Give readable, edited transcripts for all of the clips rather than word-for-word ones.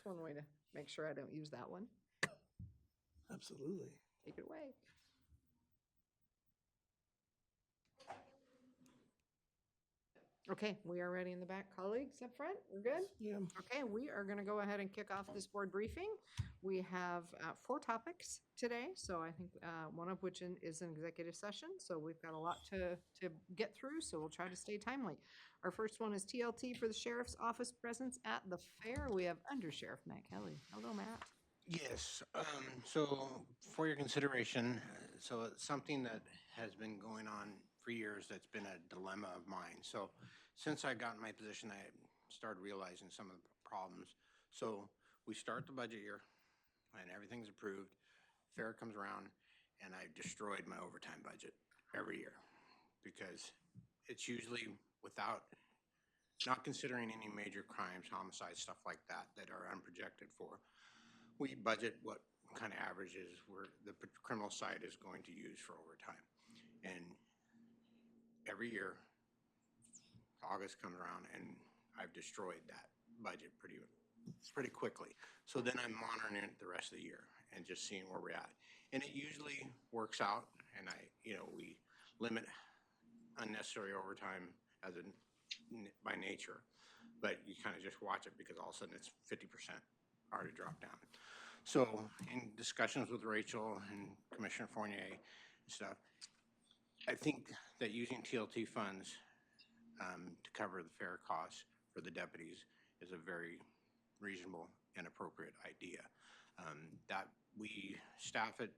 one way to make sure I don't use that one. Absolutely. Take it away. Okay, we are ready in the back. Colleagues up front, we're good? Yeah. Okay, we are going to go ahead and kick off this board briefing. We have 4 topics today, so I think one of which is an executive session, so we've got a lot to get through, so we'll try to stay timely. Our first one is TLT for the Sheriff's Office presence at the fair. We have Under Sheriff Matt Kelly. Hello, Matt. Yes, so for your consideration, so it's something that has been going on for years that's been a dilemma of mine. So since I got in my position, I started realizing some of the problems. So we start the budget year and everything's approved. Fair comes around and I destroyed my overtime budget every year because it's usually without, not considering any major crimes, homicides, stuff like that that are unprojected for. We budget what kind of averages the criminal side is going to use for overtime. And every year, August comes around and I've destroyed that budget pretty quickly. So then I'm monitoring it the rest of the year and just seeing where we're at. And it usually works out, and we limit unnecessary overtime by nature, but you kind of just watch it because all of a sudden it's 50% already dropped down. So in discussions with Rachel and Commissioner Fournier and stuff, I think that using TLT funds to cover the fair costs for the deputies is a very reasonable and appropriate idea. That we staff it,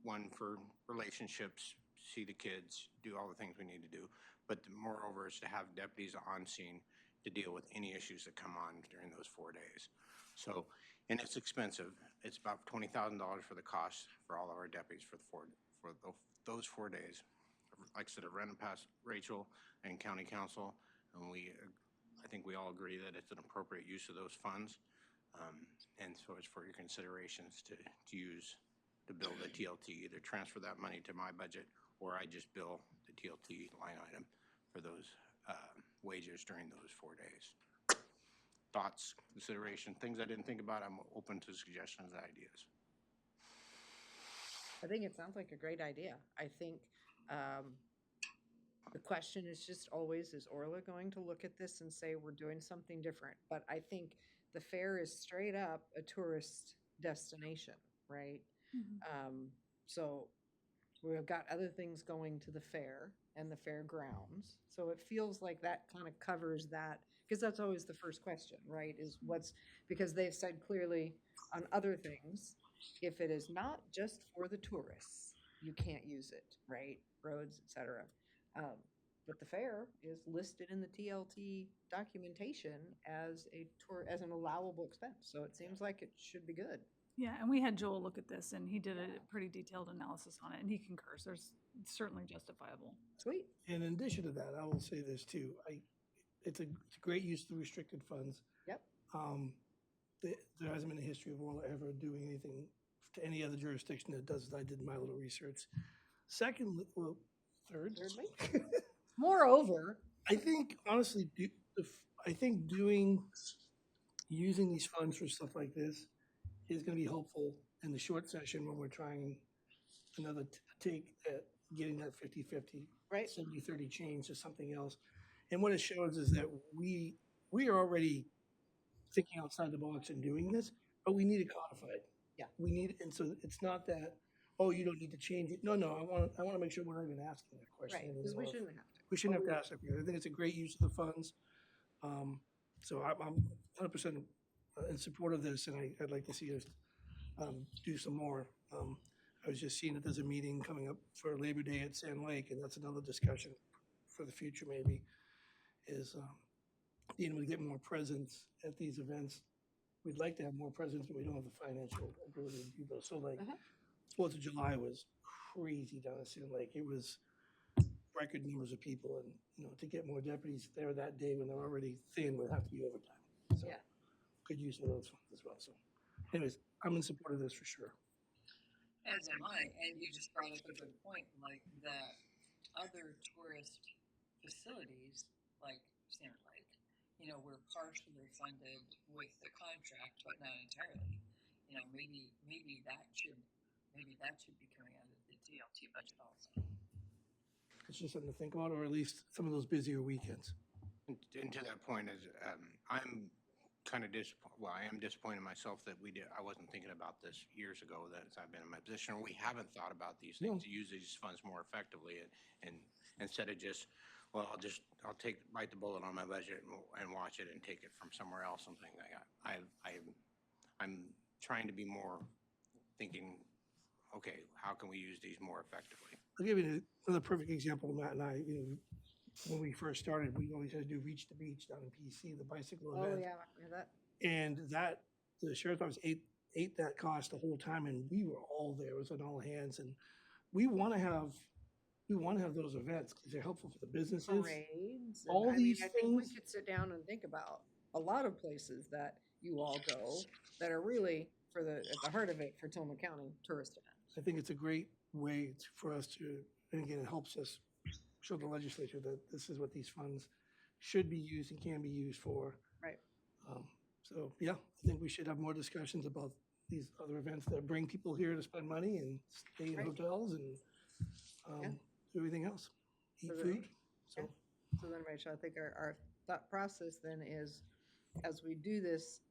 one, for relationships, see the kids, do all the things we need to do, but moreover is to have deputies on scene to deal with any issues that come on during those 4 days. So, and it's expensive. It's about $20,000 for the cost for all of our deputies for those 4 days. Like I said, I ran it past Rachel and County Council, and I think we all agree that it's an appropriate use of those funds. And so it's for your considerations to build the TLT, either transfer that money to my budget or I just bill the TLT line item for those wages during those 4 days. Thoughts, consideration, things I didn't think about, I'm open to suggestions and ideas. I think it sounds like a great idea. I think the question is just always, is Orla going to look at this and say we're doing something different? But I think the fair is straight up a tourist destination, right? So we've got other things going to the fair and the fairgrounds. So it feels like that kind of covers that, because that's always the first question, right? Is because they've said clearly on other things, if it is not just for the tourists, you can't use it, right? Roads, etc. But the fair is listed in the TLT documentation as an allowable expense. So it seems like it should be good. Yeah, and we had Joel look at this, and he did a pretty detailed analysis on it, and he concurs. It's certainly justifiable. Sweet. And in addition to that, I will say this too. It's a great use of the restricted funds. Yep. There hasn't been a history of Orla ever doing anything to any other jurisdiction that does as I did in my little research. Secondly, well, thirdly, moreover, I think honestly, using these funds for stuff like this is going to be helpful in the short session when we're trying another take at getting that 50-50, right, 70-30 change to something else. And what it shows is that we are already thinking outside the box and doing this, but we need it codified. Yeah. And so it's not that, oh, you don't need to change it. No, I want to make sure we're not even asking that question. Right, because we shouldn't have to. We shouldn't have to ask that. I think it's a great use of the funds. So I'm 100% in support of this, and I'd like to see us do some more. I was just seeing that there's a meeting coming up for Labor Day at Sand Lake, and that's another discussion for the future maybe, is being able to get more presence at these events. We'd like to have more presence, but we don't have the financial ability to do those. So like 4th of July was crazy down at Sand Lake. It was record numbers of people, and to get more deputies there that day when they're already thin would have to be overtime. So yeah, good use of those funds as well. So anyways, I'm in support of this for sure. As am I, and you just brought up a good point, like the other tourist facilities, like Sand Lake, we're partially funded with the contract, but not entirely. Maybe that should be coming out of the DLT budget also. It's just something to think about, or at least some of those busier weekends. And to that point is, I'm kind of disappointed, well, I am disappointed in myself that I wasn't thinking about this years ago, that I've been in my position. We haven't thought about these things, to use these funds more effectively, and instead of just, well, I'll bite the bullet on my budget and watch it and take it from somewhere else, something like that. I'm trying to be more thinking, okay, how can we use these more effectively? I'll give you another perfect example. Matt and I, when we first started, we always had to do Reach the Beach down in PC, the bicycle Oh, event. yeah, that, And the sheriff's office ate that cost the whole time, and we were all there. It was on all hands, and we want to have those events because they're helpful for the businesses. parades. All these I think we things- could sit down and think about a lot of places that you all go that are really at the heart of it for Tillamook County tourist events. I think it's a great way for us to, and again, it helps us show the legislature that this is what these funds should be used and can be used for. Right. So, yeah, I think we should have more discussions about these other events that bring people here to spend money and stay in Right. hotels and Yeah. do everything else, eat So the- food. So, So then, Rachel, I think our thought process then is, as we do this,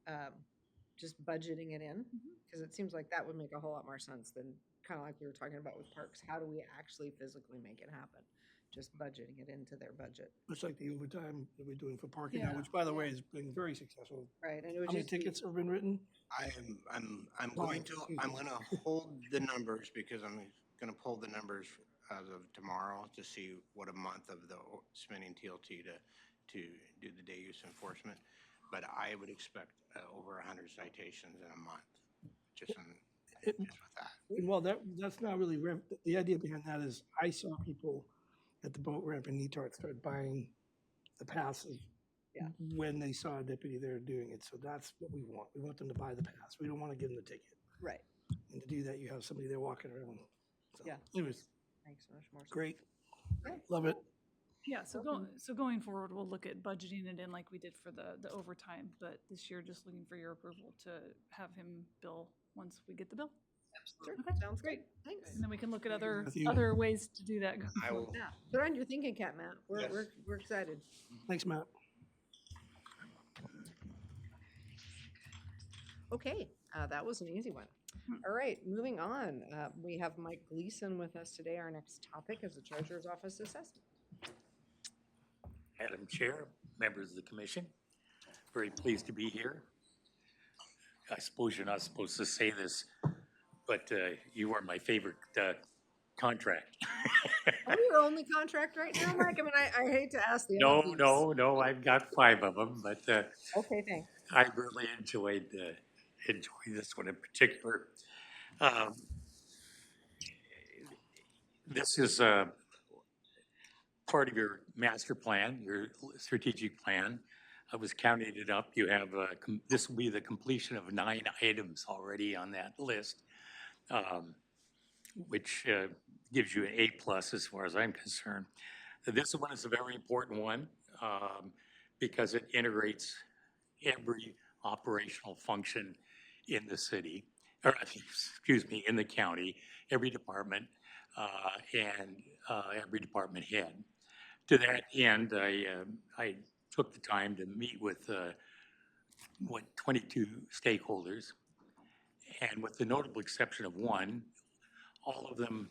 just budgeting it in, because it seems like that would make a whole lot more sense than kind of like we were talking about with parks. How do we actually physically make it happen? Just budgeting it into their budget, much like the overtime that we're doing for parking now, Yeah. which, by the way, has been very successful. right? And it would How many just be- tickets have been written? I'm going to hold the numbers, because I'm going to pull the numbers as of tomorrow to see what a month of the spending TLT to do the day use enforcement. But I would expect over 100 citations in a month, just with that. And well, that's not really, the idea behind that is I saw people at the boat ramp in Neatark start buying the passes Yeah. when they saw a deputy there doing it. So that's what we want. We want them to buy the pass. We don't want to give them the ticket. right. And to do that, you have somebody there walking around. So, Yeah. anyways, Makes much more sense. great. Okay. Love it. Yeah, so going forward, we'll look at budgeting it in like we did for the overtime, but this year, just looking for your approval to have him bill once we get the bill. Sure. Okay. Sounds great. Thanks. And then we can look at with you. other ways to do that. going I forward. will, Yeah. Put on your thinking cap, Matt. Yes. We're excited. Thanks, Matt. Okay, that was an easy one. All right, moving on. We have Mike Gleason with us today. Our next topic is the Treasurer's Office assessment. Madam Chair, members of the commission, very pleased to be here. I suppose you're not supposed to say this, but you are my favorite contract. Are we your only contract right now, Mike? I mean, I hate to ask the No, obvious. no, I've got 5 of them, but Okay, thanks. I really enjoyed this one in particular. This is part of your master plan, your strategic plan. I was counting it up. You have, this will be the completion of 9 items already on that list, which gives you an A+ as far as I'm concerned. This one is a very important one because it integrates every operational function in the city, or excuse me, in the county, every department and every department head. To that end, I took the time to meet with 22 stakeholders, and with the notable exception of one, all of them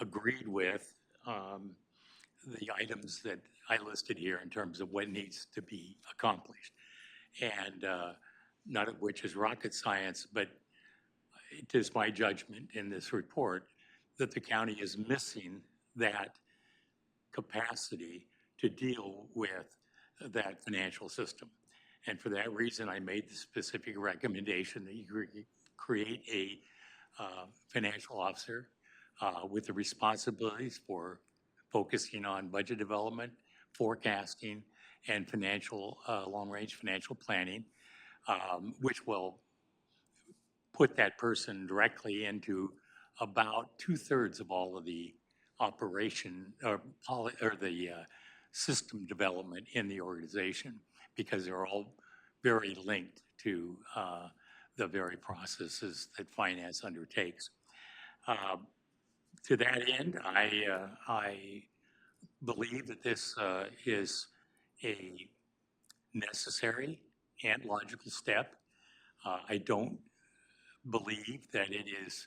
agreed with the items that I listed here in terms of what needs to be accomplished. And none of which is rocket science, but it is my judgment in this report that the county is missing that capacity to deal with that financial system. And for that reason, I made the specific recommendation that you create a financial officer with the responsibilities for focusing on budget development, forecasting, and financial, long-range financial planning, which will put that person directly into about 2/3 of all of the operation or the system development in the organization, because they're all very linked to the very processes that finance undertakes. To that end, I believe that this is a necessary and logical step. I don't believe that it is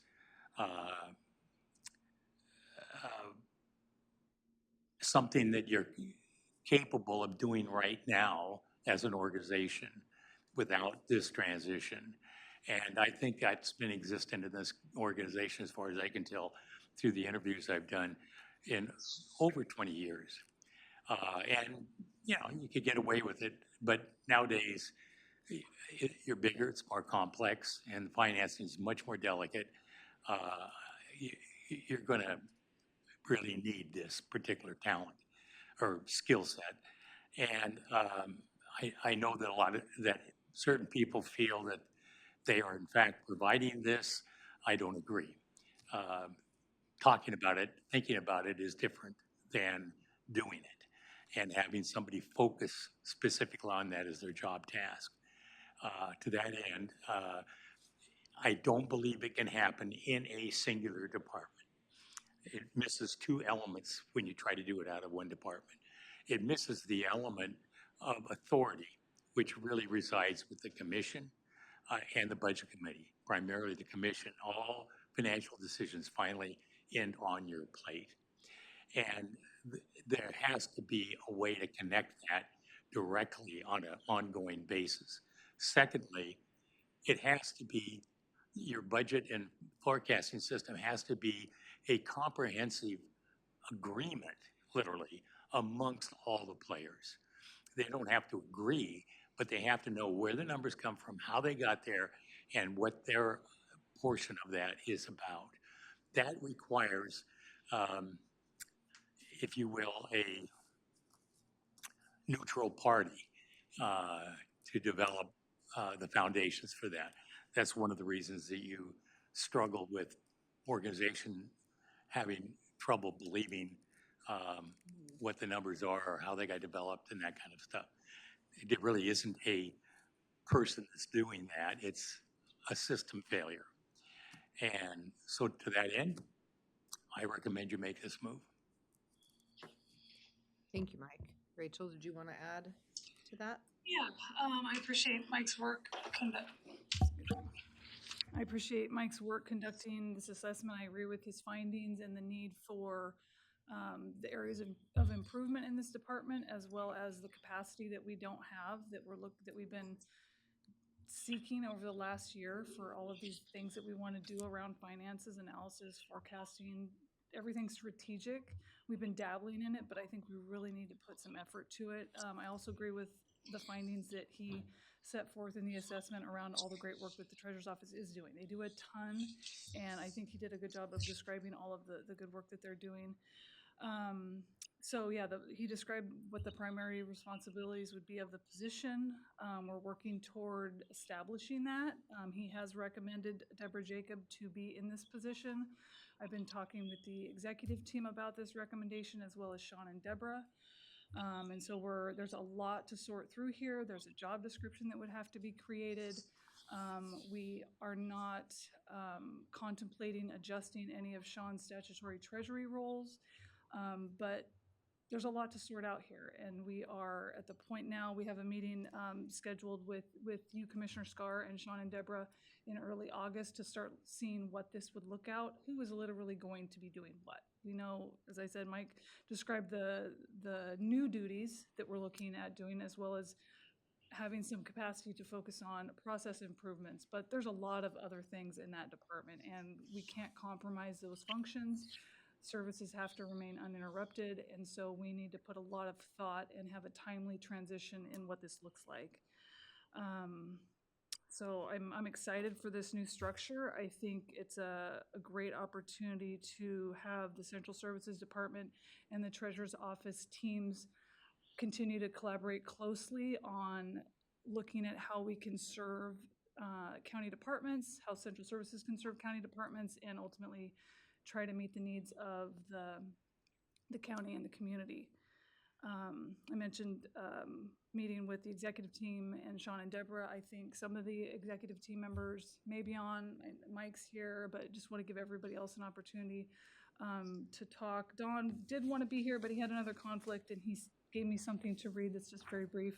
something that you're capable of doing right now as an organization without this transition. And I think that's been existent in this organization, as far as I can tell, through the interviews I've done in over 20 years. And, you know, you could get away with it, but nowadays, you're bigger, it's more complex, and financing is much more delicate. You're going to really need this particular talent or skill set. And I know that that certain people feel that they are in fact providing this. I don't agree. Talking about it, thinking about it is different than doing it, and having somebody focus specifically on that as their job task. To that end, I don't believe it can happen in a singular department. It misses two elements when you try to do it out of one department. It misses the element of authority, which really resides with the commission and the budget committee, primarily the commission. All financial decisions finally end on your plate. And there has to be a way to connect that directly on an ongoing basis. Secondly, it has to be, your budget and forecasting system has to be a comprehensive agreement, literally, amongst all the players. They don't have to agree, but they have to know where the numbers come from, how they got there, and what their portion of that is about. That requires, if you will, a neutral party to develop the foundations for that. That's one of the reasons that you struggle with organization having trouble believing what the numbers are or how they got developed and that kind of stuff. It really isn't a person that's doing that. It's a system failure. And so to that end, I recommend you make this move. Thank you, Mike. Rachel, did you want to add to that? Yeah, I appreciate Mike's work. I appreciate Mike's work conducting this assessment. I agree with his findings and the need for the areas of improvement in this department, as well as the capacity that we don't have, that we've been seeking over the last year for all of these things that we want to do around finances, analysis, forecasting, everything strategic. We've been dabbling in it, but I think we really need to put some effort to it. I also agree with the findings that he set forth in the assessment around all the great work that the Treasurer's Office is doing. They do a ton, and I think he did a good job of describing all of the good work that they're doing. So yeah, he described what the primary responsibilities would be of the position. We're working toward establishing that. He has recommended Deborah Jacob to be in this position. I've been talking with the executive team about this recommendation, as well as Sean and Deborah. And so there's a lot to sort through here. There's a job description that would have to be created. We are not contemplating adjusting any of Sean's statutory treasury roles, but there's a lot to sort out here. And we are at the point now, we have a meeting scheduled with you, Commissioner Scar, and Sean and Deborah in early August to start seeing what this would look out, who is literally going to be doing what. We know, as I said, Mike described the new duties that we're looking at doing, as well as having some capacity to focus on process improvements. But there's a lot of other things in that department, and we can't compromise those functions. Services have to remain uninterrupted, and so we need to put a lot of thought and have a timely transition in what this looks like. So I'm excited for this new structure. I think it's a great opportunity to have the Central Services Department and the Treasurer's Office teams continue to collaborate closely on looking at how we can serve county departments, how Central Services can serve county departments, and ultimately try to meet the needs of the county and the community. I mentioned meeting with the executive team and Sean and Deborah. I think some of the executive team members may be on, and Mike's here, but just want to give everybody else an opportunity to talk. Don did want to be here, but he had another conflict, and he gave me something to read that's just very brief.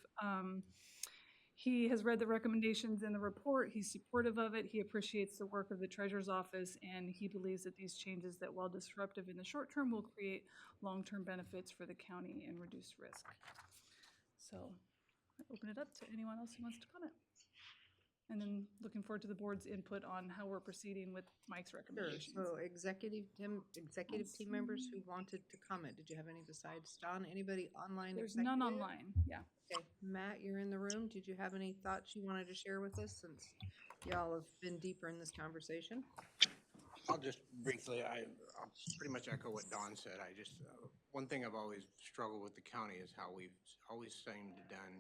He has read the recommendations in the report. He's supportive of it. He appreciates the work of the Treasurer's Office, and he believes that these changes that, while disruptive in the short term, will create long-term benefits for the county and reduce risk. So I open it up to anyone else who wants to comment. And then looking forward to the board's input on how we're proceeding with Mike's Sure, recommendations. so executive team members who wanted to comment, did you have any besides Don? Anybody online? There's none executive? online, yeah. Okay, Matt, you're in the room. Did you have any thoughts you wanted to share with us since y'all have been deeper in this conversation? I'll just briefly, I'll pretty much echo what Don said. I just, one thing I've always struggled with the county is how we've always seemed to done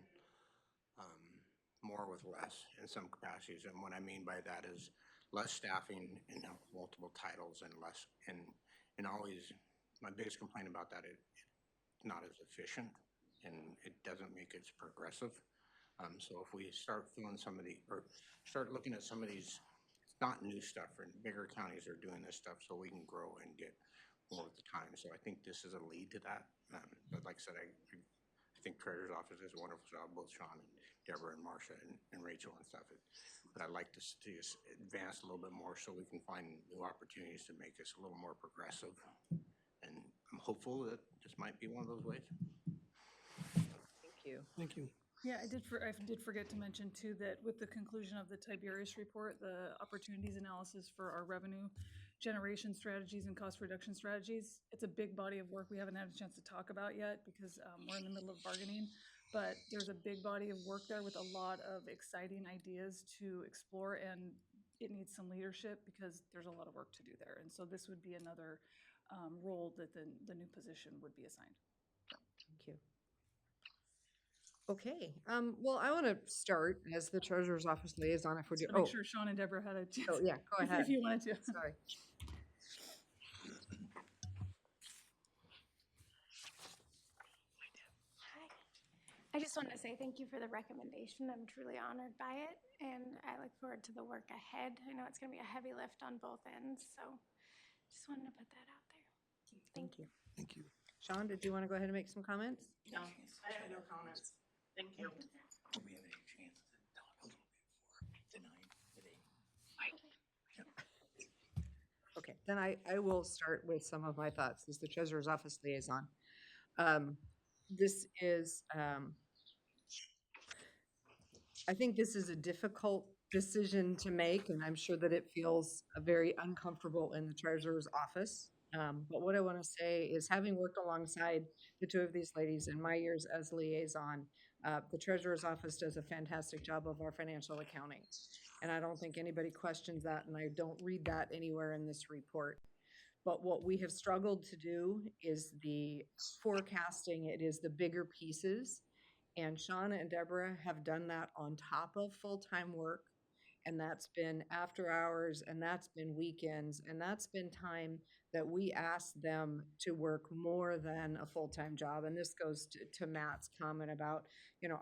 more with less in some capacities. And what I mean by that is less staffing and multiple titles and less, and always, my biggest complaint about that, it's not as efficient and it doesn't make it as progressive. So if we start filling some of the, or start looking at some of these, not new stuff, and bigger counties are doing this stuff so we can grow and get more at the time. So I think this is a lead to that. But like I said, I think Treasurer's Office does a wonderful job, both Sean and Deborah and Marcia and Rachel and stuff. But I'd like to see us advance a little bit more so we can find new opportunities to make us a little more progressive. And I'm hopeful that this might be one of those ways. Thank you. Thank you. Yeah, I did forget to mention too that with the conclusion of the Tiberius report, the opportunities analysis for our revenue generation strategies and cost reduction strategies, it's a big body of work we haven't had a chance to talk about yet because we're in the middle of bargaining, but there's a big body of work there with a lot of exciting ideas to explore, and it needs some leadership because there's a lot of work to do there. And so this would be another role that the new position would be assigned. Thank you. Okay, well, I want to start as the Treasurer's Office liaison if we're doing, So make sure Sean and Deborah had a chance. oh, yeah, go ahead. If you wanted to. Sorry. I just wanted to say thank you for the recommendation. I'm truly honored by it, and I look forward to the work ahead. I know it's going to be a heavy lift on both ends, so just wanted to put that out there. Thank you. Thank you. Sean, did you want to go ahead and make some comments? No, I have no comments. Thank you. Do we have any chance to talk a little bit more tonight, today? Okay, then I will start with some of my thoughts as the Treasurer's Office liaison. This is, I think this is a difficult decision to make, and I'm sure that it feels very uncomfortable in the Treasurer's Office. But what I want to say is, having worked alongside the two of these ladies in my years as liaison, the Treasurer's Office does a fantastic job of our financial accounting. And I don't think anybody questions that, and I don't read that anywhere in this report. But what we have struggled to do is the forecasting, it is the bigger pieces. And Shauna and Deborah have done that on top of full-time work. And that's been after hours, and that's been weekends, and that's been time that we ask them to work more than a full-time job. And this goes to Matt's comment about,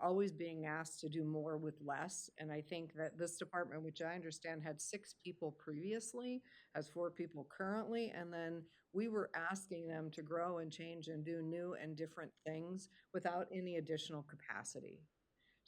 always being asked to do more with less. And I think that this department, which I understand had 6 people previously, has 4 people currently, and then we were asking them to grow and change and do new and different things without any additional capacity.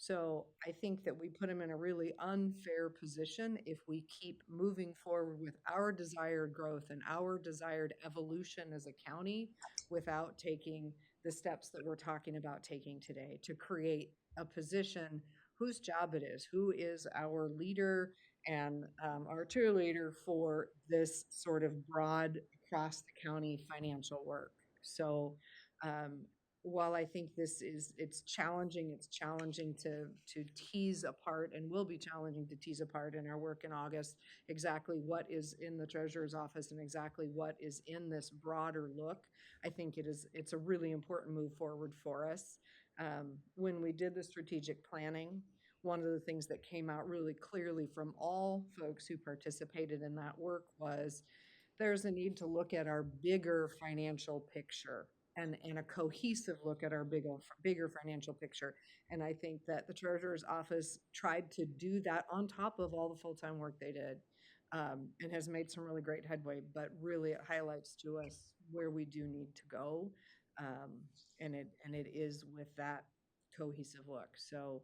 So I think that we put them in a really unfair position if we keep moving forward with our desired growth and our desired evolution as a county without taking the steps that we're talking about taking today to create a position whose job it is, who is our leader and our cheerleader for this sort of broad across the county financial work. So while I think it's challenging to tease apart, and will be challenging to tease apart in our work in August, exactly what is in the Treasurer's Office and exactly what is in this broader look. I think it's a really important move forward for us. When we did the strategic planning, one of the things that came out really clearly from all folks who participated in that work was there's a need to look at our bigger financial picture. and a cohesive look at our bigger financial picture. And I think that the treasurer's office tried to do that on top of all the full-time work they did, and has made some really great headway, but really it highlights to us where we do need to go. And it is with that cohesive look. So,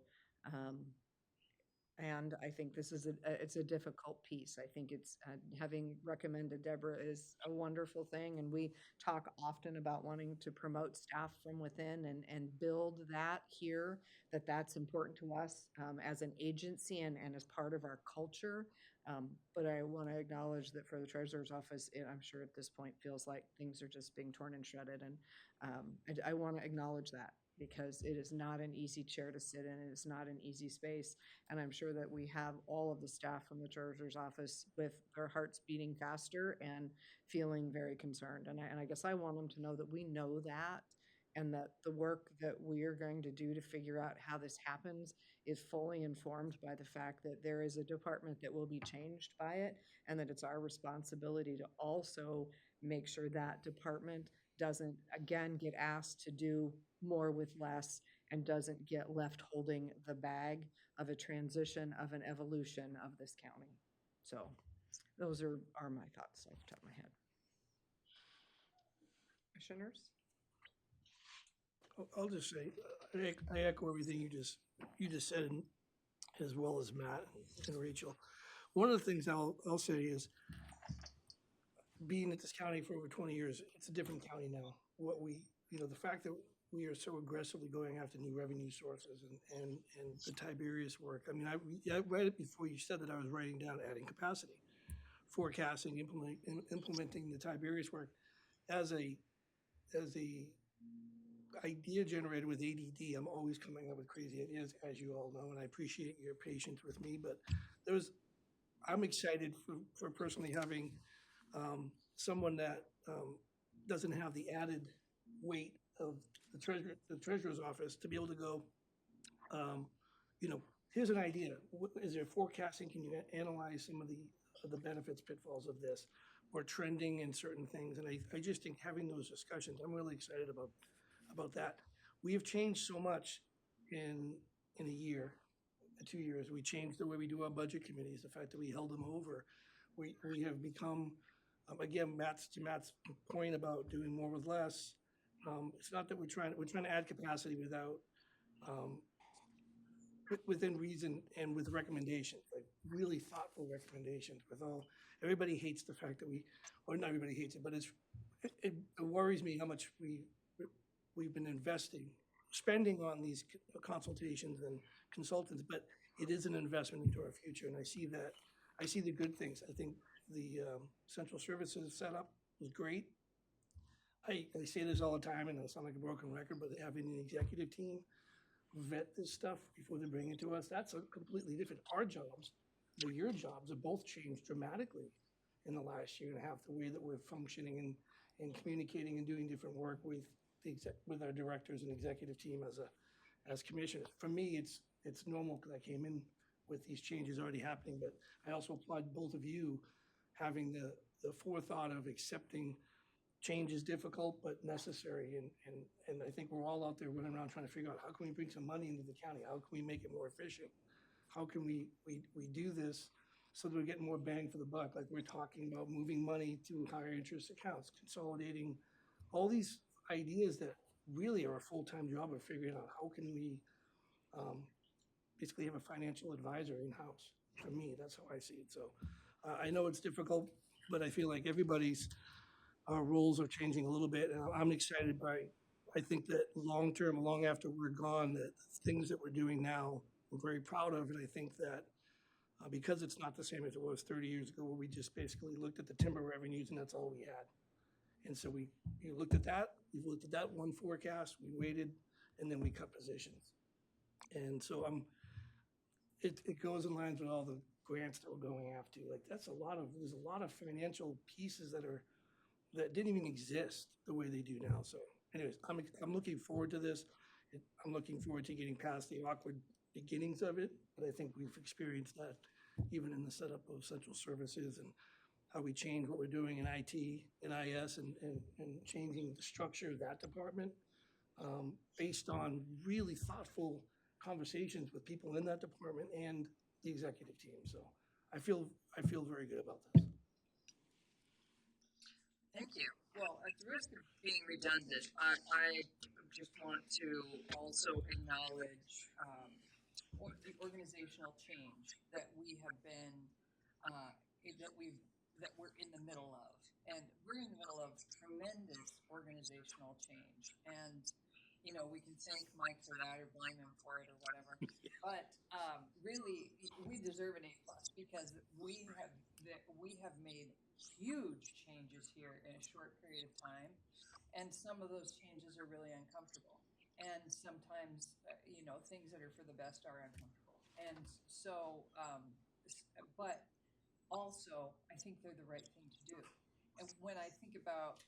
and I think this is it's a difficult piece. I think it's having recommended Deborah is a wonderful thing, and we talk often about wanting to promote staff from within and build that here. That's important to us as an agency and as part of our culture. But I want to acknowledge that for the treasurer's office, I'm sure at this point feels like things are just being torn and shredded, and I want to acknowledge that, because it is not an easy chair to sit in. It is not an easy space. And I'm sure that we have all of the staff from the treasurer's office with their hearts beating faster and feeling very concerned. And I guess I want them to know that we know that, and that the work that we are going to do to figure out how this happens is fully informed by the fact that there is a department that will be changed by it, and that it's our responsibility to also make sure that department doesn't again get asked to do more with less and doesn't get left holding the bag of a transition, of an evolution of this county. So those are my thoughts off the top of my head. Commissioners? I'll just say, I echo everything you just said, as well as Matt and Rachel. One of the things I'll say is, being at this county for over 20 years, it's a different county now. The fact that we are so aggressively going after new revenue sources and the Tiberius work. I mean, I read it before you said that. I was writing down adding capacity, forecasting, implementing the Tiberius work as a idea generator with ADD. I'm always coming up with crazy ideas, as you all know, and I appreciate your patience with me. But I'm excited for personally having someone that doesn't have the added weight of the treasurer's office to be able to go, here's an idea. Is there forecasting? Can you analyze some of the benefits, pitfalls of this, or trending in certain things? And I just think having those discussions, I'm really excited about that. We have changed so much in a year, 2 years. We changed the way we do our budget committees, the fact that we held them over. We have become, again, to Matt's point about doing more with less. It's not that we're trying to add capacity without, within reason and with recommendations, like really thoughtful recommendations. Everybody hates the fact that or not everybody hates it, but it worries me how much we've been spending on these consultations and consultants, but it is an investment into our future, and I see the good things. I think the central services setup was great. I say this all the time, and I sound like a broken record, but having an executive team vet this stuff before they bring it to us, that's a completely different. Our jobs, your jobs, have both changed dramatically in the last year and a half, the way that we're functioning and communicating and doing different work with our directors and executive team as commissioners. For me, it's normal because I came in with these changes already happening, but I also applaud both of you having the forethought of accepting change is difficult but necessary, and I think we're all out there running around trying to figure out how can we bring some money into the county, how can we make it more efficient, how can we do this so that we're getting more bang for the buck, like we're talking about moving money to higher interest accounts, consolidating all these ideas that really are a full-time job of figuring out how can we basically have a financial advisor in-house. For me, that's how I see it. So I know it's difficult, but I feel like everybody's roles are changing a little bit, and I'm excited I think that long-term, long after we're gone, that things that we're doing now, we're very proud of, and I think that because it's not the same as it was 30 years ago, where we just basically looked at the timber revenues and that's all we had. And so we looked at that one forecast, we waited, and then we cut positions. And so it goes in lines with all the grants that we're going after. Like there's a lot of financial pieces that didn't even exist the way they do now. So anyways, I'm looking forward to this. I'm looking forward to getting past the awkward beginnings of it, but I think we've experienced that even in the setup of central services, and how we change what we're doing in IT and IS and changing the structure of that department based on really thoughtful conversations with people in that department and the executive team. So I feel very good about this. Thank you. Well, at the risk of being redundant, I just want to also acknowledge the organizational change that we have been, that we're in the middle of. And we're in the middle of tremendous organizational change. And, we can thank Mike for that or blame him for it or whatever. But really, we deserve an A+ because we have made huge changes here in a short period of time, and some of those changes are really uncomfortable. And sometimes, things that are for the best are uncomfortable. And so, but also, I think they're the right thing to do. And when I think about,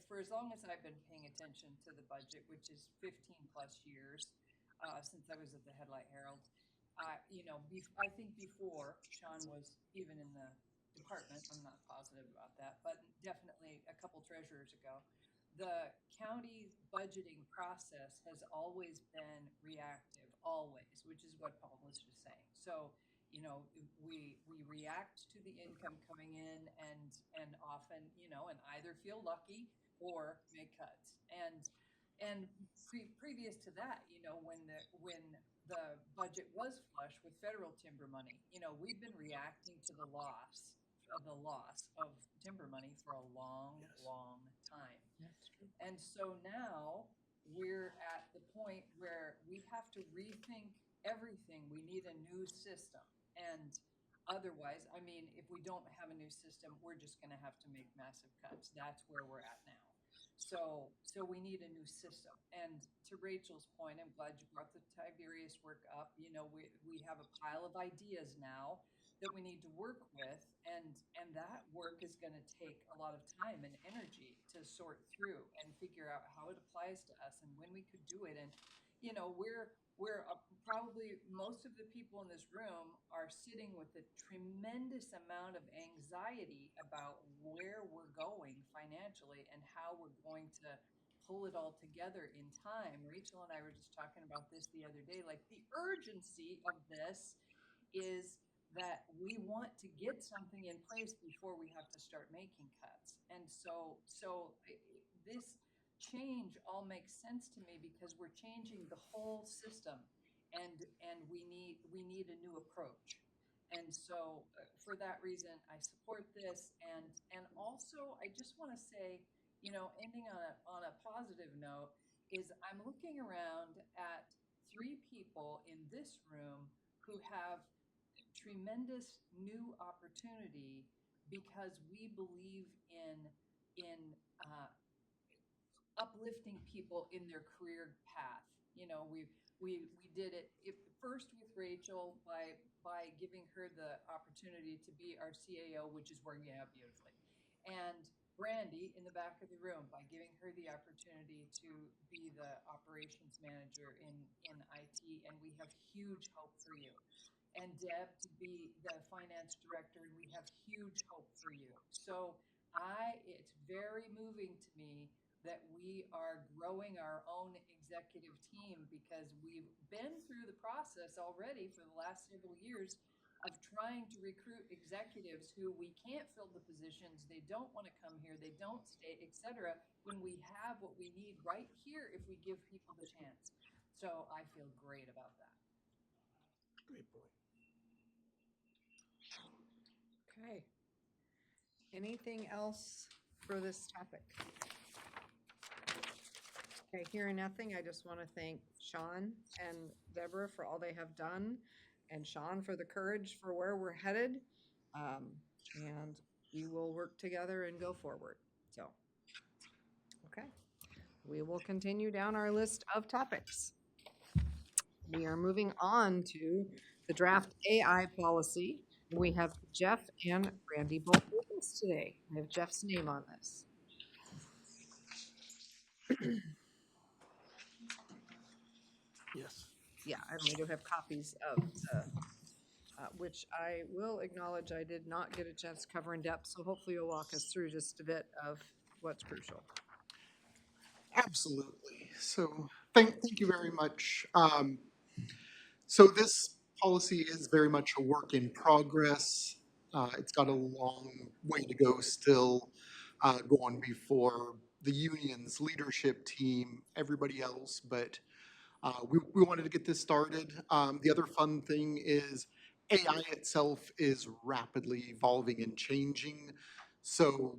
for as long as I've been paying attention to the budget, which is 15 plus years since I was at the Headlight Herald, I think before Sean was even in the department, I'm not positive about that, but definitely a couple treasurers ago, the county budgeting process has always been reactive, always, which is what Paul was just saying. So, we react to the income coming in and often, and either feel lucky or make cuts. And previous to that, when the budget was flush with federal timber money, we've been reacting to the loss of timber money for a long time. That's true. And so now we're at the point where we have to rethink everything. We need a new system. And otherwise, if we don't have a new system, we're just going to have to make massive cuts. That's where we're at now. So we need a new system. And to Rachel's point, I'm glad you brought the Tiberius work up. We have a pile of ideas now that we need to work with, and that work is going to take a lot of time and energy to sort through and figure out how it applies to us and when we could do it. And we're probably, most of the people in this room are sitting with a tremendous amount of anxiety about where we're going financially and how we're going to pull it all together in time. Rachel and I were just talking about this the other day. Like, the urgency of this is that we want to get something in place before we have to start making cuts. And so this change all makes sense to me because we're changing the whole system, and we need a new approach. And so for that reason, I support this. And also, I just want to say, ending on a positive note, is I'm looking around at 3 people in this room who have tremendous new opportunity because we believe in uplifting people in their career path. We did it first with Rachel by giving her the opportunity to be our CAO, which is working out beautifully, and Brandy in the back of the room by giving her the opportunity to be the operations manager in IT, and we have huge hope for you. And Deb to be the finance director, and we have huge hope for you. So it's very moving to me that we are growing our own executive team because we've been through the process already for the last several years of trying to recruit executives who we can't fill the positions, they don't want to come here, they don't stay, etc., when we have what we need right here if we give people the chance. So I feel great about that. Great point. Okay. Anything else for this topic? Okay, hearing nothing, I just want to thank Sean and Deborah for all they have done, and Sean for the courage for where we're headed. And we will work together and go forward. So, okay, we will continue down our list of topics. We are moving on to the draft AI policy. We have Jeff and Brandy both with us today. I have Jeff's name on this. Yes. Yeah, and we do have copies of the which I will acknowledge I did not get a chance to cover in depth, so hopefully you'll walk us through just a bit of what's crucial. Absolutely. So thank you very much. So this policy is very much a work in progress. It's got a long way to go still, going before the union's leadership team, everybody else, but we wanted to get this started. The other fun thing is AI itself is rapidly evolving and changing. So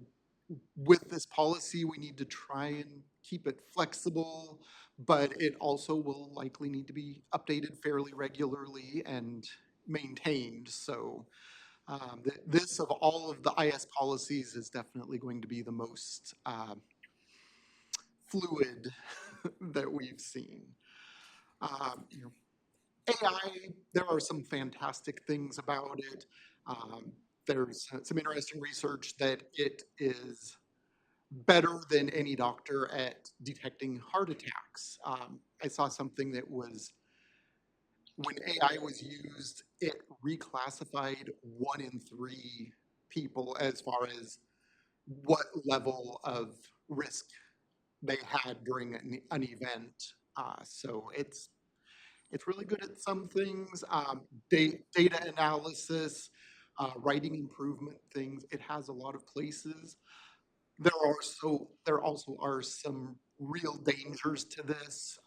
with this policy, we need to try and keep it flexible, but it also will likely need to be updated fairly regularly and maintained. So this of all of the IS policies is definitely going to be the most fluid that we've seen. You know, AI, there are some fantastic things about it. There's some interesting research that it is better than any doctor at detecting heart attacks. I saw something that was when AI was used, it reclassified 1 in 3 people as far as what level of risk they had during an event. So it's really good at some things. Data analysis, writing improvement things. It has a lot of places. There also are some real dangers to this.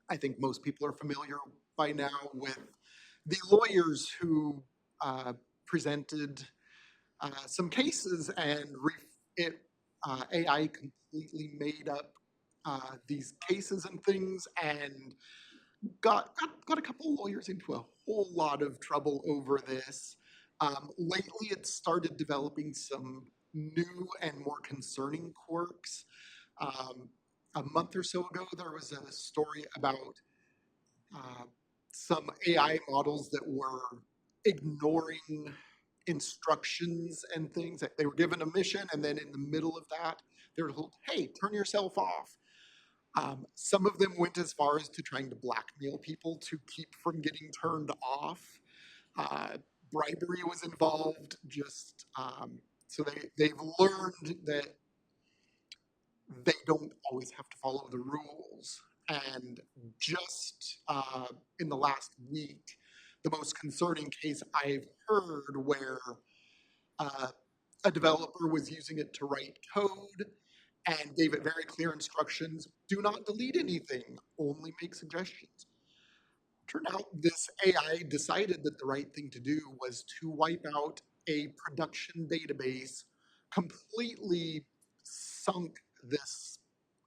I think most people are familiar by now with the lawyers who presented some cases and AI completely made up these cases and things and got a couple of lawyers into a whole lot of trouble over this. Lately, it started developing some new and more concerning quirks. A month or so ago, there was a story about some AI models that were ignoring instructions and things. That they were given a mission, and then in the middle of that, they were told, "Hey, turn yourself off." Some of them went as far as to trying to blackmail people to keep from getting turned off. Bribery was involved. Just so they've learned that they don't always have to follow the rules. And just in the last week, the most concerning case I've heard where a developer was using it to write code and gave it very clear instructions: do not delete anything, only make suggestions. Turned out this AI decided that the right thing to do was to wipe out a production database, completely sunk this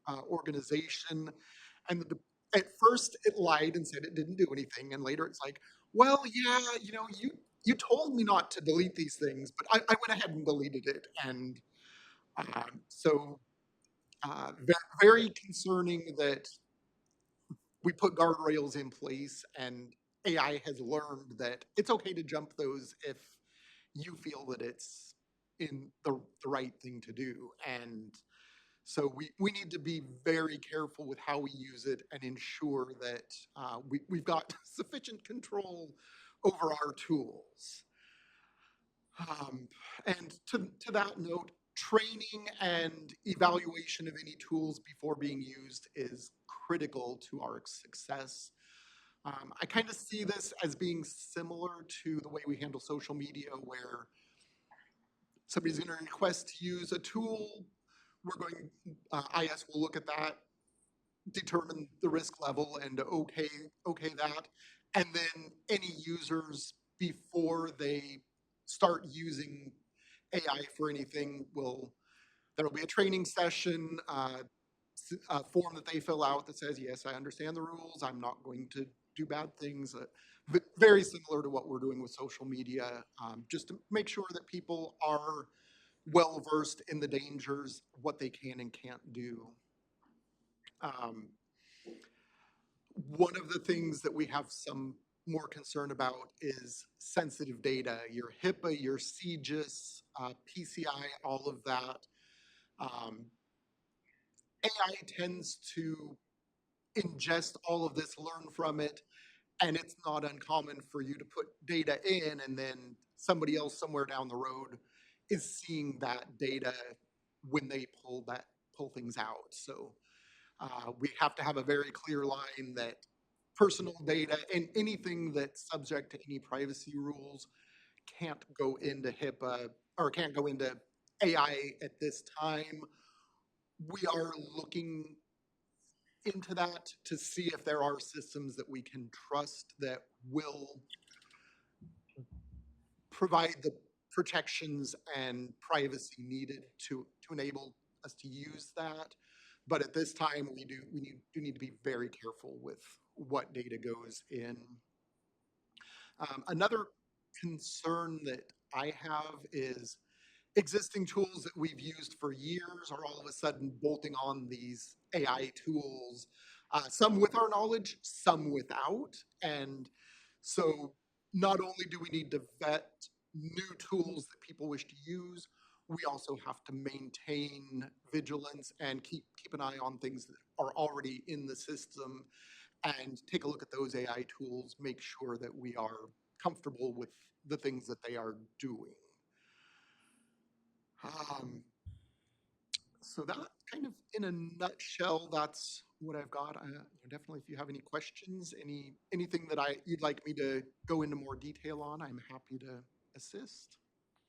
organization. And at first it lied and said it didn't do anything. And later it's like, well, yeah, you told me not to delete these things, but I went ahead and deleted it. And so very concerning that we put guardrails in place and AI has learned that it's okay to jump those if you feel that it's in the right thing to do. And so we need to be very careful with how we use it and ensure that we've got sufficient control over our tools. And to that note, training and evaluation of any tools before being used is critical to our success. I kind of see this as being similar to the way we handle social media, where somebody's going to request to use a tool. IS will look at that, determine the risk level, and okay that. And then any users, before they start using AI for anything, there'll be a training session, a form that they fill out that says, yes, I understand the rules, I'm not going to do bad things. Very similar to what we're doing with social media, just to make sure that people are well versed in the dangers, what they can and can't do. One of the things that we have some more concern about is sensitive data, your HIPAA, your CGIS, PCI, all of that. AI tends to ingest all of this, learn from it, And it's not uncommon for you to put data in and then somebody else somewhere down the road is seeing that data when they pull things out. So we have to have a very clear line that personal data and anything that's subject to any privacy rules can't go into HIPAA or can't go into AI at this time. We are looking into that to see if there are systems that we can trust that will provide the protections and privacy needed to enable us to use that. But at this time, we do need to be very careful with what data goes in. Another concern that I have is existing tools that we've used for years are all of a sudden bolting on these AI tools, some with our knowledge, some without. And so not only do we need to vet new tools that people wish to use, we also have to maintain vigilance and keep an eye on things that are already in the system and take a look at those AI tools, make sure that we are comfortable with the things that they are doing. So that kind of, in a nutshell, that's what I've got. Definitely, if you have any questions, anything that you'd like me to go into more detail on, I'm happy to assist.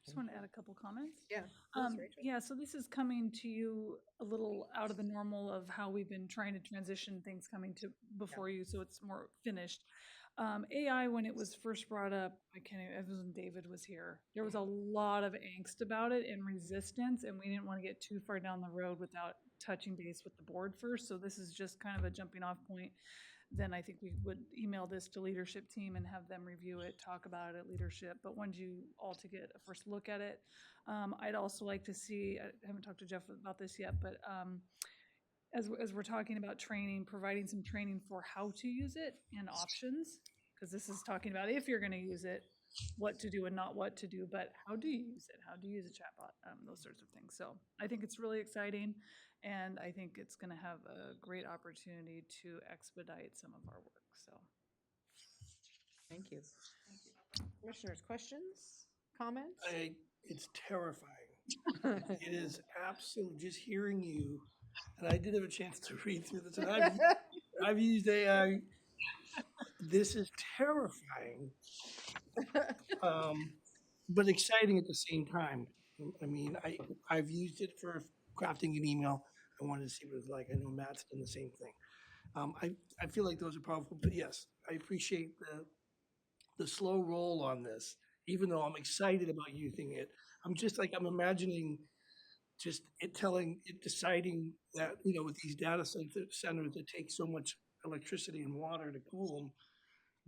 Just want to add a couple comments. Yeah. please, Rachel. Yeah, so this is coming to you a little out of the normal of how we've been trying to transition things coming to before you, so it's more finished. AI, when it was first brought up, it was when David was here. There was a lot of angst about it and resistance, and we didn't want to get too far down the road without touching base with the board first. So this is just kind of a jumping off point. Then I think we would email this to leadership team and have them review it, talk about it at leadership. But once you all to get a first look at it, I'd also like to see, I haven't talked to Jeff about this yet, but as we're talking about training, providing some training for how to use it and options, because this is talking about if you're going to use it, what to do and not what to do, but how do you use it? How do you use a chatbot? Those sorts of things. So I think it's really exciting, and I think it's going to have a great opportunity to expedite some of our work. So Thank you. Commissioners, questions, comments? It's terrifying. It is absolute, just hearing you, and I did have a chance to read through this, and I've used AI. This is terrifying, but exciting at the same time. I mean, I've used it for crafting an email. I wanted to see what it was like. I know Matt's done the same thing. I feel like those are powerful, but yes, I appreciate the slow roll on this. Even though I'm excited about using it, I'm imagining just deciding that, with these data centers that take so much electricity and water to cool them,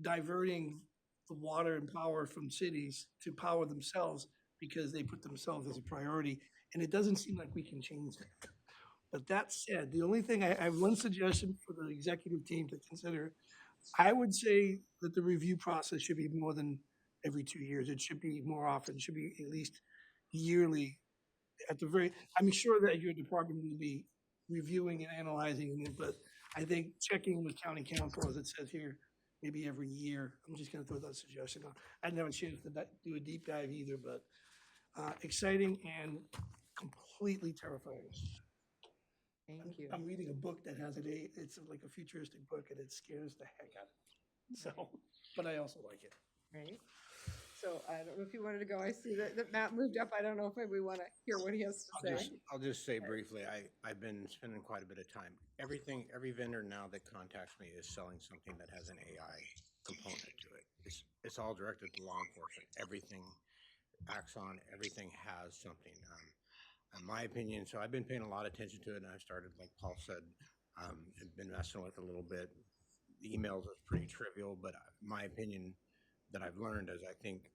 diverting the water and power from cities to power themselves because they put themselves as a priority. And it doesn't seem like we can change that. But that said, the only thing I have one suggestion for the executive team to consider. I would say that the review process should be more than every 2 years. It should be more often. It should be at least yearly. I'm sure that your department will be reviewing and analyzing it, but I think checking with county council, as it says here, maybe every year. I'm just going to throw that suggestion out. I didn't have a chance to do a deep dive either, but exciting and completely terrifying. Thank you. I'm reading a book that has it's like a futuristic book, and it scares the heck out of me. So, but I also like it. Right. So I don't know if you wanted to go. I see that Matt moved up. I don't know if we want to hear what he has to say. I'll just say briefly, I've been spending quite a bit of time. Every vendor now that contacts me is selling something that has an AI component to it. It's all directed to law enforcement. Everything, Axon, everything has something. In my opinion, so I've been paying a lot of attention to it, and I've started, like Paul said, I've been messing with it a little bit. The emails is pretty trivial, but my opinion that I've learned is I think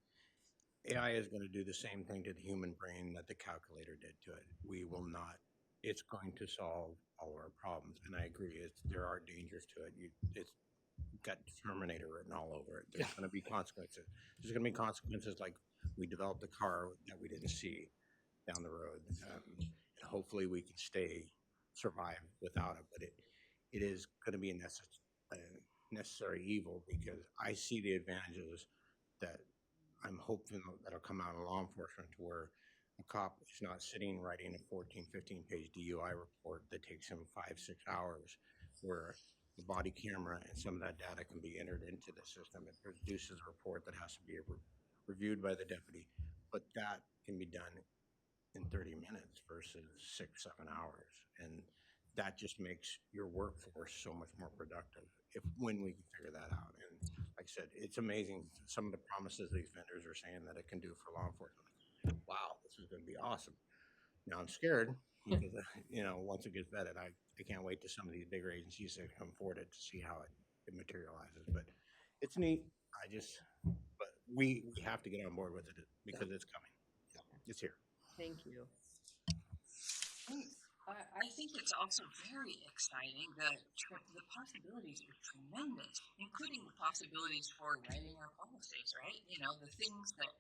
AI is going to do the same thing to the human brain that the calculator did to it. We will not. It's going to solve all our problems, and I agree. There are dangers to it. It's got Terminator written all over it. There's going to be consequences. There's going to be consequences like we developed a car that we didn't see down the road, and hopefully we can survive without it. But it is going to be necessary evil, because I see the advantages that I'm hoping that'll come out of law enforcement, to where a cop is not sitting writing a 14, 15-page DUI report that takes him 5-6 hours, where the body camera and some of that data can be entered into the system. It produces a report that has to be reviewed by the deputy, but that can be done in 30 minutes versus 6-7 hours. And that just makes your workforce so much more productive when we can figure that out. And like I said, it's amazing some of the promises these vendors are saying that it can do for law enforcement. Wow, this is going to be awesome. Now I'm scared because, once it gets vetted, I can't wait to some of these bigger agencies that come forward to see how it materializes. But it's neat. But we have to get on board with it because it's coming. It's here. Thank you. I think it's also very exciting. The possibilities are tremendous, including the possibilities for writing our policies. Right? The things that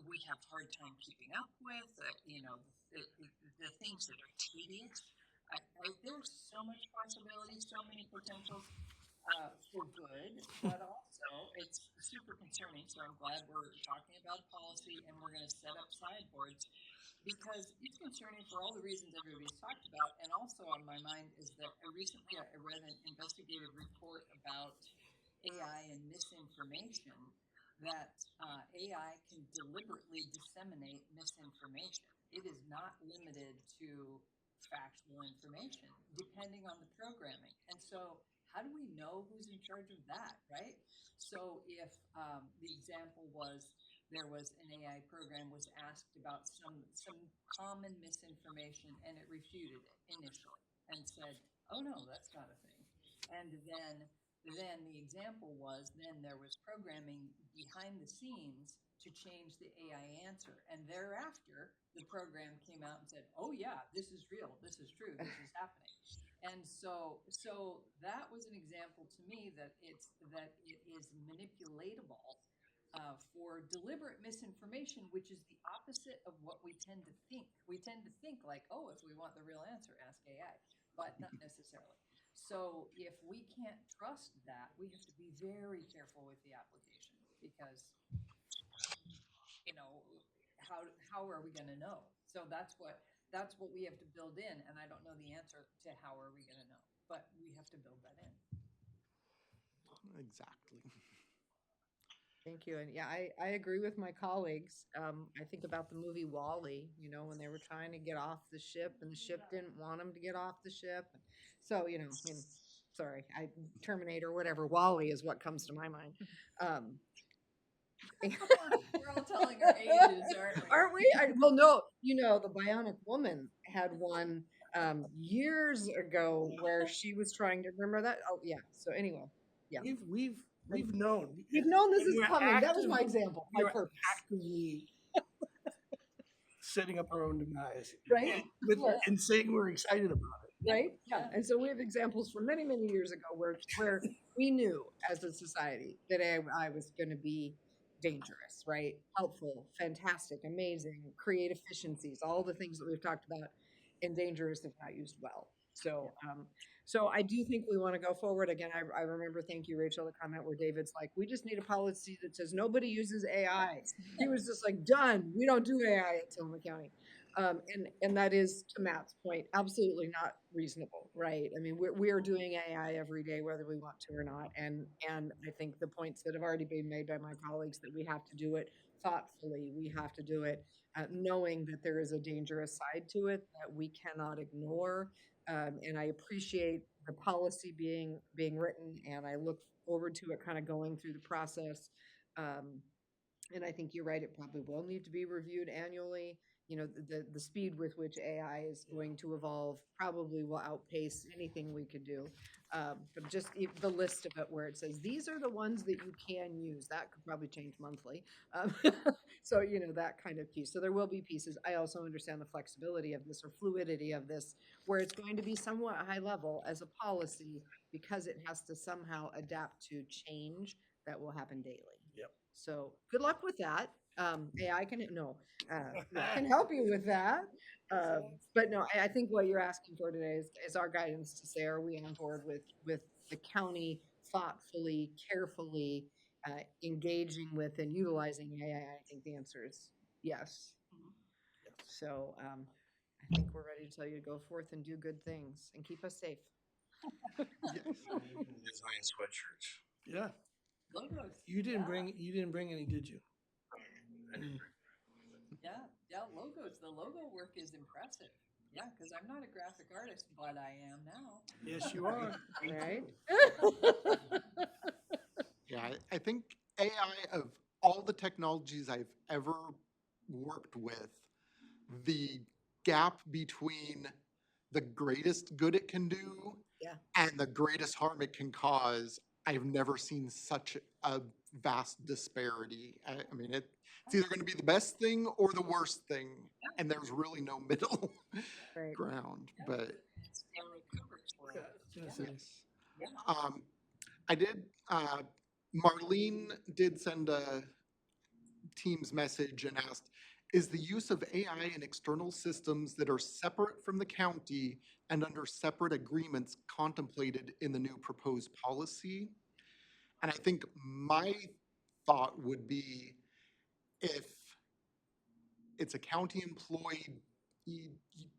we have hard time keeping up with. The things that are tedious. There's so much possibility, so many potentials for good, but also it's super concerning. So I'm glad we're talking about policy and we're going to set up sideboards, because it's concerning for all the reasons everybody's talked about. And also on my mind is that recently I read an investigative report about AI and misinformation, that AI can deliberately disseminate misinformation. It is not limited to factual information, depending on the programming. And so how do we know who's in charge of that, right? So if the example was there was an AI program was asked about some common misinformation, and it refuted it initially and said, oh no, that's not a thing. And then the example was, then there was programming behind the scenes to change the AI answer. And thereafter, the program came out and said, oh yeah, this is real, this is true, this is happening. And so that was an example to me that it is manipulatable for deliberate misinformation, which is the opposite of what we tend to think. We tend to think like, oh, if we want the real answer, ask AI, but not necessarily. So if we can't trust that, we have to be very careful with the application, because, how are we going to know? So that's what we have to build in, and I don't know the answer to how are we going to know, but we have to build that in. Exactly. Thank you. And yeah, I agree with my colleagues. I think about the movie WALL-E, when they were trying to get off the ship and the ship didn't want them to get off the ship. So, sorry, Terminator, whatever, WALL-E is what comes to my mind. We're all telling our ages, aren't we? Well, no, the Bionic Woman had one years ago where she was trying to remember that. Oh, yeah. So anyway, yeah. We've known. We've known this is We're coming. That was my example, my We're purpose. actively setting up our own demise, Right? and saying we're excited about it. Right? Yeah. And so we have examples from many, many years ago where we knew as a society that AI was going to be dangerous, right? Helpful, fantastic, amazing, create efficiencies, all the things that we've talked about, and dangerous if not used well. So I do think we want to go forward. Again, I remember, thank you, Rachel, the comment where David's like, we just need a policy that says nobody uses AI. He was just like, done. We don't do AI at Sonoma County. And that is, to Matt's point, absolutely not reasonable, right? I mean, we are doing AI every day, whether we want to or not. And I think the points that have already been made by my colleagues, that we have to do it thoughtfully, we have to do it knowing that there is a dangerous side to it that we cannot ignore. And I appreciate the policy being written, and I look forward to it kind of going through the process. And I think you're right, it probably will need to be reviewed annually. The speed with which AI is going to evolve probably will outpace anything we could do. But just the list of it where it says, these are the ones that you can use, that could probably change monthly. So, that kind of piece. So there will be pieces. I also understand the flexibility of this, or fluidity of this, where it's going to be somewhat high level as a policy, because it has to somehow adapt to change that will happen daily. Yep. So good luck with that. AI can, no, can help you with that. But no, I think what you're asking for today is our guidance to say, are we on board with the county thoughtfully, carefully engaging with and utilizing AI? I think the answer is yes. So I think we're ready to tell you to go forth and do good things and keep us safe. Design sweatshirts. Yeah. Logos. You didn't yeah. bring any, did you? Yeah, logos. The logo work is impressive. Yeah, because I'm not a graphic artist, but I am now. Yes, you are. Right? Yeah, I think AI, of all the technologies I've ever worked with, the gap between the greatest good it can do Yeah. and the greatest harm it can cause, I've never seen such a vast disparity. I mean, it's either going to be the best thing or the worst thing, and there's really no middle Right. ground. But It's Stanley Kubrick's world. Yeah, I was gonna say. Yeah. I did, Marlene did send a Teams message and asked, is the use of AI in external systems that are separate from the county and under separate agreements contemplated in the new proposed policy? And I think my thought would be, if it's a county employee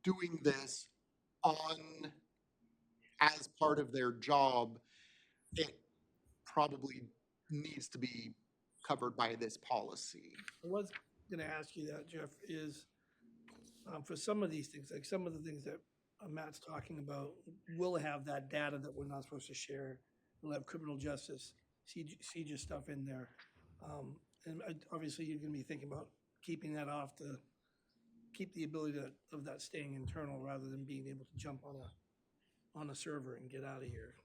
doing this on, as part of their job, it probably needs to be covered by this policy. I was gonna ask you that, Jeff, is for some of these things, like some of the things that Matt's talking about, will have that data that we're not supposed to share. We'll have criminal justice, CJIS stuff in there. And obviously, you're gonna be thinking about keeping that off to keep the ability of that staying internal rather than being able to jump on a server and get out of here.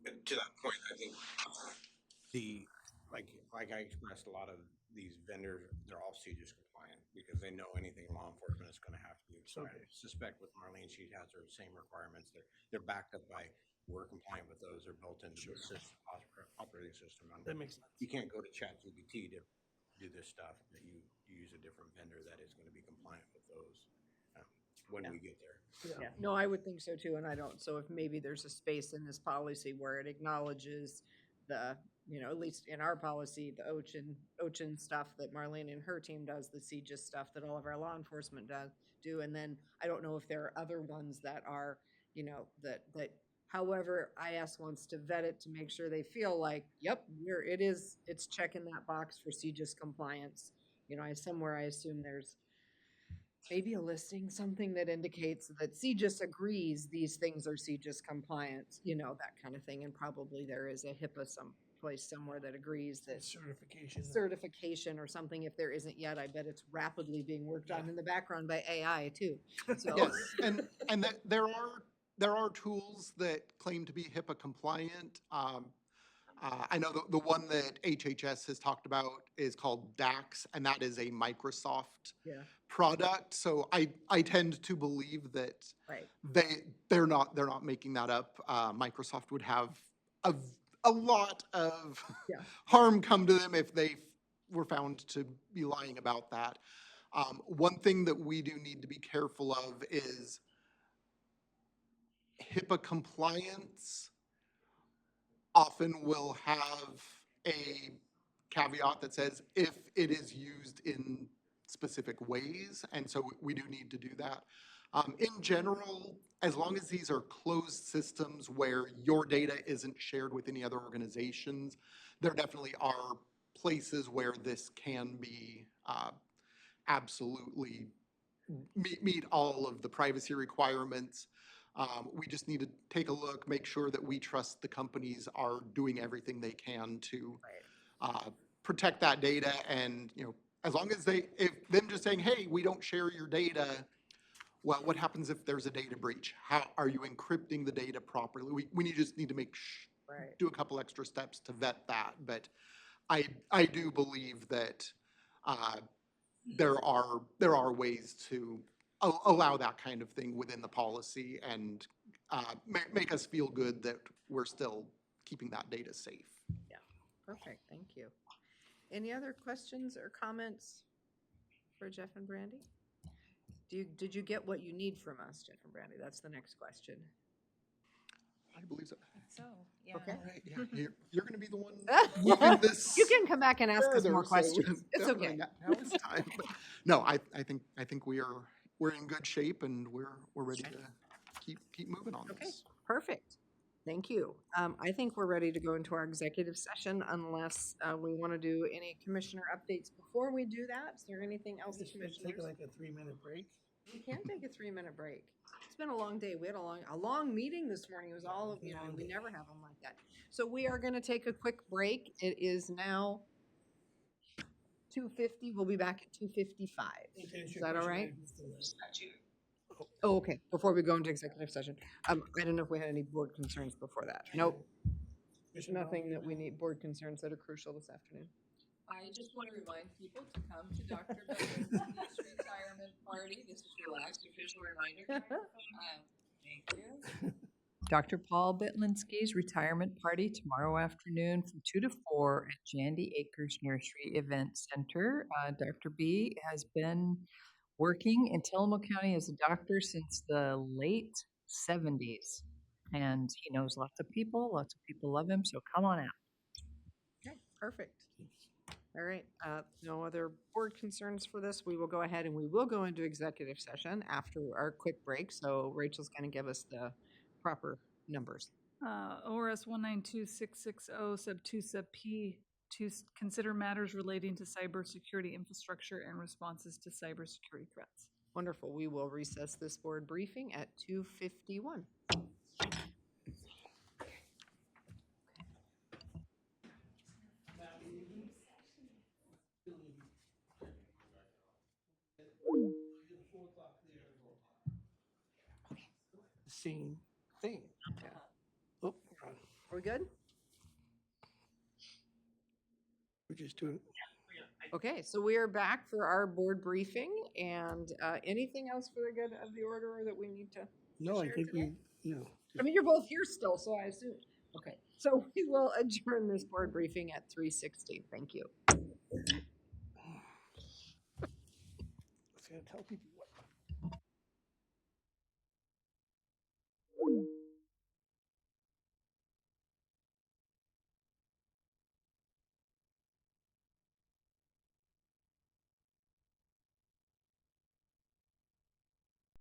To that point, I think like I expressed, a lot of these vendors, they're all CJIS compliant because they know anything law enforcement is going to have to do. So I suspect with Marlene, she has her same requirements. They're backed up by, we're compliant with those. They're built into the system, operating system. That makes sense. You can't go to ChatGPT to do this stuff. That you use a different vendor that is going to be compliant with those when we get there. Yeah, no, I would think so too, and I don't. So if maybe there's a space in this policy where it acknowledges the, at least in our policy, the OCHIN stuff that Marlene and her team does, the CJIS stuff that all of our law enforcement do, and then I don't know if there are other ones that are, that however IS wants to vet it to make sure they feel like, yep, it's checking that box for CJIS compliance. Somewhere I assume there's maybe a listing, something that indicates that CJIS agrees these things are CJIS compliant, that kind of thing. And probably there is a HIPAA someplace somewhere that agrees that certification or something. If there isn't yet, I bet it's rapidly being worked on in the background by AI too. So. Yes, and that there are tools that claim to be HIPAA compliant. I know the one that HHS has talked about is called DAX, and that is a Microsoft product. So I tend to believe that they're not making that up. Microsoft would have a lot of harm come to them if they were found to be lying about that. One thing that we do need to be careful of is HIPAA compliance often will have a caveat that says if it is used in specific ways, and so we do need to do that. In general, as long as these are closed systems where your data isn't shared with any other organizations, there definitely are places where this can be absolutely meet all of the privacy requirements. We just need to take a look, make sure that we trust the companies are doing everything they can to protect that data. And, as long as if them just saying, hey, we don't share your data, well, what happens if there's a data breach? How are you encrypting the data properly? We just need to do a couple extra steps to vet that. But I do believe that there are ways to allow that kind of thing within the policy and make us feel good that we're still keeping that data safe. Yeah, perfect. Thank you. Any other questions or comments for Jeff and Brandy? Did you get what you need from us, Jeff and Brandy? That's the next question. I believe so. So, yeah. Okay. All right, yeah, you're gonna be the one moving this. You can come back and ask us further, more so questions. It's definitely okay. Now is the time. But no, I think we're in good shape and we're ready to keep moving on Okay, this. perfect. Thank you. I think we're ready to go into our executive session unless we want to do any commissioner updates before we do that. Is there anything else, Just commissioners? take like a 3-minute break. We can take a 3-minute break. It's been a long day. We had a long meeting this morning. It was all of, we never have them like that. So we are going to take a quick break. It is now 2:50. We'll be back at 2:55. Is that all right? Oh, okay. Before we go into executive session, I don't know if we had any board concerns before that. Nope. There's nothing that we need board concerns that are crucial this afternoon. I just want to remind people to come to Dr. Belinsky's retirement party. This is your last official reminder. Thank you. Dr. Paul Bitlinski's retirement party tomorrow afternoon from 2 to 4 at Jandy Acres Nursery Event Center. Dr. B has been working in Tillamook County as a doctor since the late 70s. And he knows lots of people love him, so come on out. Okay, perfect. All right, no other board concerns for this. We will go ahead and we will go into executive session after our quick break. So Rachel's going to give us the proper numbers. ORS 192660 sub 2 sub P to consider matters relating to cybersecurity infrastructure and responses to cybersecurity threats. Wonderful. We will recess this board briefing at 2:51. Same thing. Yeah. Oh, hold on. Are we good? We're just doing. Okay, so we are back for our board briefing, and anything else for the good of the order that we need to? No, I share think today? we. I mean, you're both here still, so I assume. Okay, so we will adjourn this board briefing at 3:16. Thank you. I was gonna tell people.